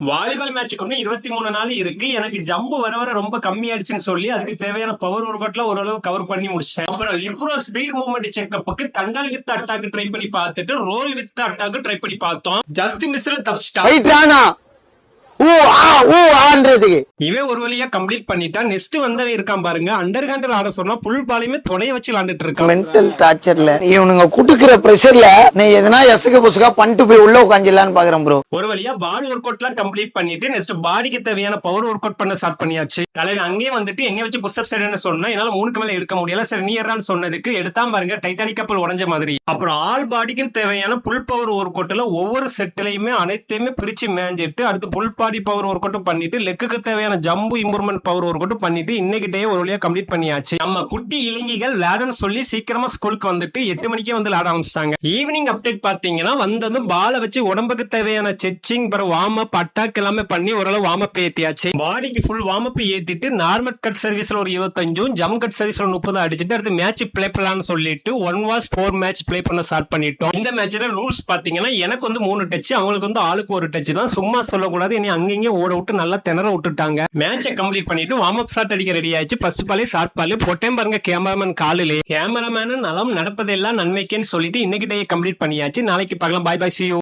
Volleyball மேட்சுக்கு ஒண்ணு 23 நாள் இருக்கு. எனக்கு ஜம்பு வர ரொம்ப கம்மியாயிடுச்சுன்னு சொல்லி அதுக்கு தேவையான பவர் ஒர்க் அவுட்ல ஓரளவு கவர் பண்ணி முடிச்சேன். அப்புறம் இம்ப்ரூவ் ஸ்பீட் மூவ்மெண்ட் செக்கப்புக்கு தண்டால் வித் அட்டாக் ட்ரை பண்ணி பார்த்துட்டு ரோல் வித் அட்டாக் ட்ரை பண்ணி பார்த்தோம். ஜஸ்ட் மிஸ்ல தப்பிச்சிட்டான். இவன் ஒரு வழியா கம்ப்ளீட் பண்ணிட்டா. நெக்ஸ்ட் வந்தவன் இருக்கான் பாருங்க, அண்டர் ஹேண்டர் ஆட சொன்னா புல் பாலையுமே தொடைய வச்சு விளையாண்டுட்டு இருக்கான். மென்டல் டார்ச்சர்ல இவனுங்க குடுக்குற பிரஷர்ல நீ எதனா எசக புசுகா பண்ணிட்டு போய் உள்ள உட்காந்துலான்னு பாக்குறேன் ப்ரோ. ஒரு வழியா பாடி ஒர்க் அவுட் எல்லாம் கம்ப்ளீட் பண்ணிட்டு நெக்ஸ்ட் பாடிக்கு தேவையான பவர் ஒர்க் அவுட் பண்ண ஸ்டார்ட் பண்ணியாச்சு. காலையில அங்கேயே வந்துட்டு எங்க வச்சு புஷ்அப் செய்யணும்னு சொன்னா என்னால 3க்கு மேல எடுக்க முடியல. சரி நீ ஏறான்னு சொன்னதுக்கு எடுத்தான் பாருங்க, டைட்டானிக் கப்பல் உடஞ்ச மாதிரி. அப்புறம் ஆல் பாடிக்கும் தேவையான புல் பவர் ஒர்க் அவுட்ல ஒவ்வொரு செட்லயுமே அனைத்தையுமே பிரிச்சு மேஞ்சிட்டு அடுத்து full body power workout பண்ணிட்டு லெக்குக்கு தேவையான jump improvement power workout பண்ணிட்டு இன்னைக்கு டே ஒரு வழியா கம்ப்ளீட் பண்ணியாச்சு. நம்ம குட்டி இளைஞர்கள் விளையாடன்னு சொல்லி சீக்கிரமா ஸ்கூலுக்கு வந்துட்டு 8 மணிக்கே வந்து விளையாட ஆரம்பிச்சிட்டாங்க. ஈவினிங் அப்டேட் பாத்தீங்கன்னா வந்ததும் பாலை வச்சு உடம்புக்கு தேவையான செச்சிங் வார்ம் அப் அட்டாக் எல்லாமே பண்ணி ஓரளவு வார்ம் அப் ஏத்தியாச்சு. பாடிக்கு ஃபுல் வார்ம் அப் ஏத்திட்டு நார்மல் கட் சர்வீஸ்ல ஒரு 25 ஜம் கட் சர்வீஸ்ல 30 அடிச்சுட்டு அடுத்து மேட்ச் பிளே பண்ணலாம்னு சொல்லிட்டு 1vs4 மேட்ச் பிளே பண்ண ஸ்டார்ட் பண்ணிட்டோம். இந்த மேட்ச்ல ரூல்ஸ் பாத்தீங்கன்னா எனக்கு வந்து 3 டச், அவங்களுக்கு வந்து ஆளுக்கு ஒரு டச் தான். சும்மா சொல்லக்கூடாது, இனி அங்கங்க ஓட விட்டு நல்லா திணற விட்டுட்டாங்க. மேட்சை கம்ப்ளீட் பண்ணிட்டு வார்ம் அப் ஷாட் அடிக்க ரெடி ஆயிடுச்சு. ஃபர்ஸ்ட் பாலே ஷார்ட் பால் போட்டேன் பாருங்க கேமராமேன் காலிலே. கேமராமேன் நலம் நடப்பதெல்லாம் நன்மைக்குன்னு சொல்லிட்டு இன்னைக்கு டே கம்ப்ளீட் பண்ணியாச்சு. நாளைக்கு பார்க்கலாம். Bye bye, see you.